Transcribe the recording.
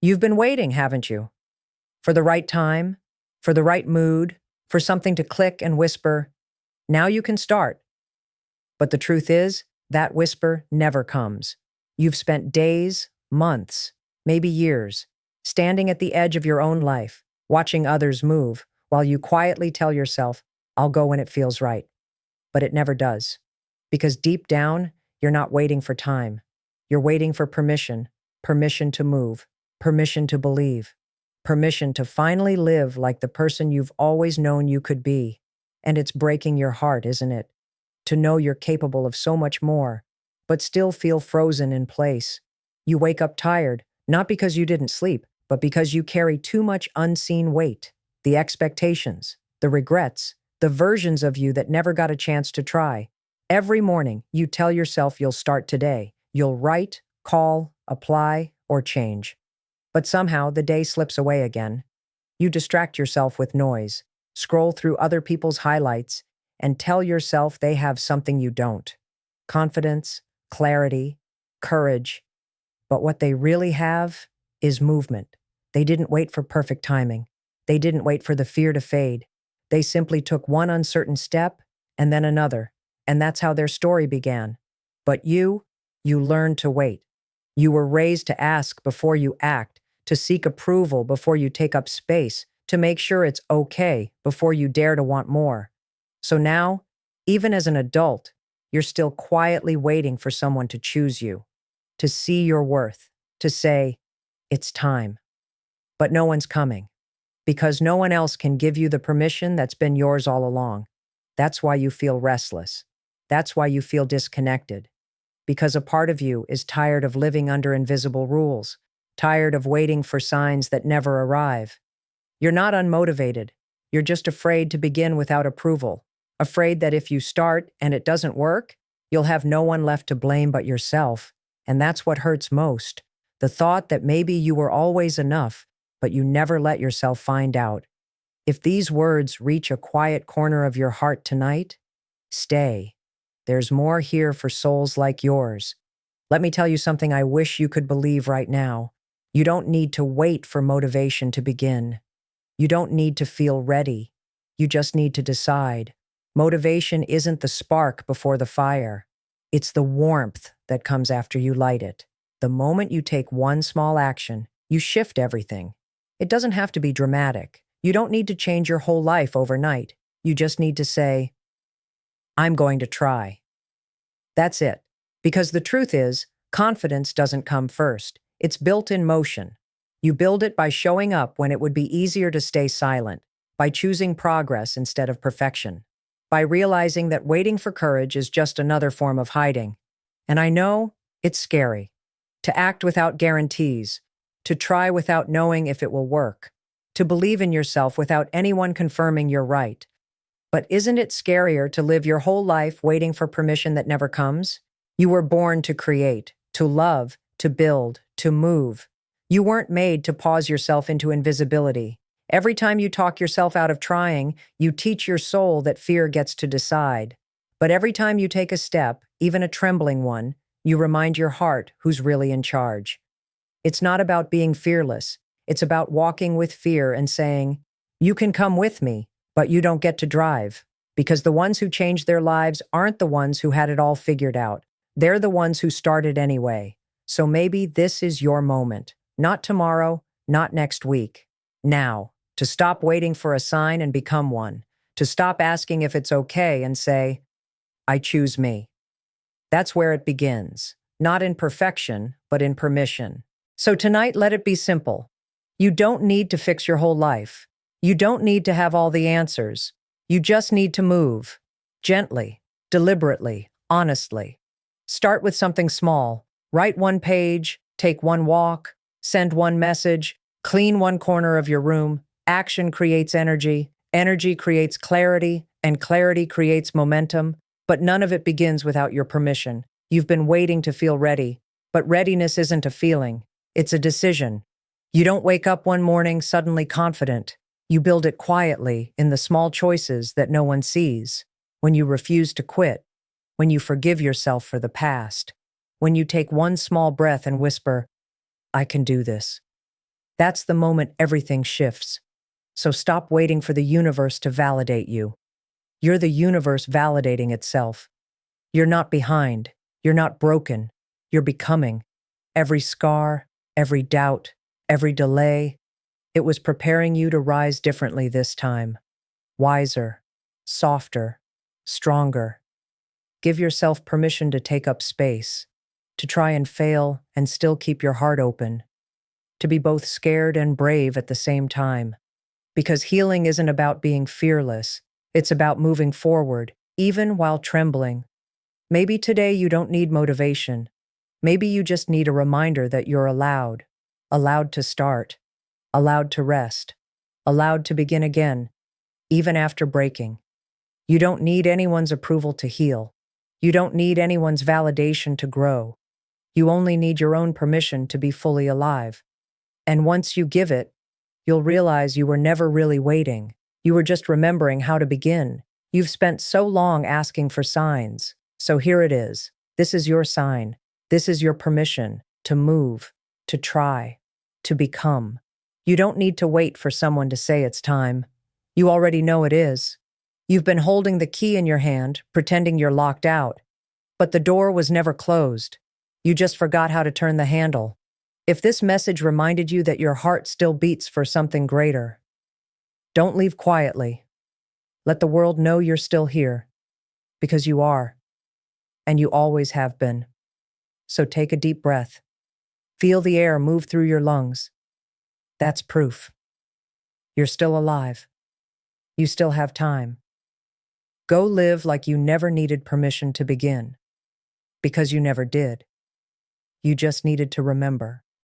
You've been waiting, haven't you? For the right time, for the right mood, for something to click and whisper, now you can start. But the truth is, that whisper never comes. You've spent days, months, maybe years, standing at the edge of your own life, watching others move, while you quietly tell yourself, I'll go when it feels right. But it never does. Because deep down, you're not waiting for time. You're waiting for permission, permission to move, permission to believe, permission to finally live like the person you've always known you could be. And it's breaking your heart, isn't it? To know you're capable of so much more, but still feel frozen in place. You wake up tired, not because you didn't sleep, but because you carry too much unseen weight. The expectations, the regrets, the versions of you that never got a chance to try. Every morning, you tell yourself you'll start today. You'll write, call, apply, or change. But somehow the day slips away again. You distract yourself with noise, scroll through other people's highlights, and tell yourself they have something you don't. Confidence, clarity, courage. But what they really have is movement. They didn't wait for perfect timing. They didn't wait for the fear to fade. They simply took one uncertain step and then another, and that's how their story began. But you learned to wait. You were raised to ask before you act, to seek approval before you take up space, to make sure it's okay before you dare to want more. So now, even as an adult, you're still quietly waiting for someone to choose you, to see your worth, to say, it's time. But no one's coming, because no one else can give you the permission that's been yours all along. That's why you feel restless. That's why you feel disconnected. Because a part of you is tired of living under invisible rules, tired of waiting for signs that never arrive. You're not unmotivated. You're just afraid to begin without approval, afraid that if you start and it doesn't work, you'll have no one left to blame but yourself. And that's what hurts most. The thought that maybe you were always enough, but you never let yourself find out. If these words reach a quiet corner of your heart tonight, stay. There's more here for souls like yours. Let me tell you something I wish you could believe right now. You don't need to wait for motivation to begin. You don't need to feel ready. You just need to decide. Motivation isn't the spark before the fire. It's the warmth that comes after you light it. The moment you take one small action, you shift everything. It doesn't have to be dramatic. You don't need to change your whole life overnight. You just need to say, I'm going to try. That's it. Because the truth is, confidence doesn't come first. It's built in motion. You build it by showing up when it would be easier to stay silent, by choosing progress instead of perfection, by realizing that waiting for courage is just another form of hiding. And I know it's scary. To act without guarantees, to try without knowing if it will work, to believe in yourself without anyone confirming you're right. But isn't it scarier to live your whole life waiting for permission that never comes? You were born to create, to love, to build, to move. You weren't made to pause yourself into invisibility. Every time you talk yourself out of trying, you teach your soul that fear gets to decide. But every time you take a step, even a trembling one, you remind your heart who's really in charge. It's not about being fearless. It's about walking with fear and saying, you can come with me, but you don't get to drive. Because the ones who change their lives aren't the ones who had it all figured out. They're the ones who started anyway. So maybe this is your moment. Not tomorrow, not next week. Now, to stop waiting for a sign and become one. To stop asking if it's okay and say, I choose me. That's where it begins. Not in perfection, but in permission. So tonight, let it be simple. You don't need to fix your whole life. You don't need to have all the answers. You just need to move. Gently, deliberately, honestly. Start with something small. Write one page, take one walk, send one message, clean one corner of your room. Action creates energy, energy creates clarity, and clarity creates momentum. But none of it begins without your permission. You've been waiting to feel ready, but readiness isn't a feeling. It's a decision. You don't wake up one morning suddenly confident. You build it quietly in the small choices that no one sees. When you refuse to quit, when you forgive yourself for the past, when you take one small breath and whisper, I can do this. That's the moment everything shifts. So stop waiting for the universe to validate you. You're the universe validating itself. You're not behind. You're not broken. You're becoming. Every scar, every doubt, every delay, it was preparing you to rise differently this time. Wiser, softer, stronger. Give yourself permission to take up space, to try and fail and still keep your heart open, to be both scared and brave at the same time. Because healing isn't about being fearless, it's about moving forward, even while trembling. Maybe today you don't need motivation. Maybe you just need a reminder that you're allowed to start, allowed to rest, allowed to begin again, even after breaking. You don't need anyone's approval to heal. You don't need anyone's validation to grow. You only need your own permission to be fully alive. And once you give it, you'll realize you were never really waiting. You were just remembering how to begin. You've spent so long asking for signs. So here it is. This is your sign. This is your permission to move, to try, to become. You don't need to wait for someone to say it's time. You already know it is. You've been holding the key in your hand, pretending you're locked out. But the door was never closed. You just forgot how to turn the handle. If this message reminded you that your heart still beats for something greater, don't leave quietly. Let the world know you're still here, because you are, and you always have been. So take a deep breath. Feel the air move through your lungs. That's proof. You're still alive. You still have time. Go live like you never needed permission to begin, because you never did. You just needed to remember.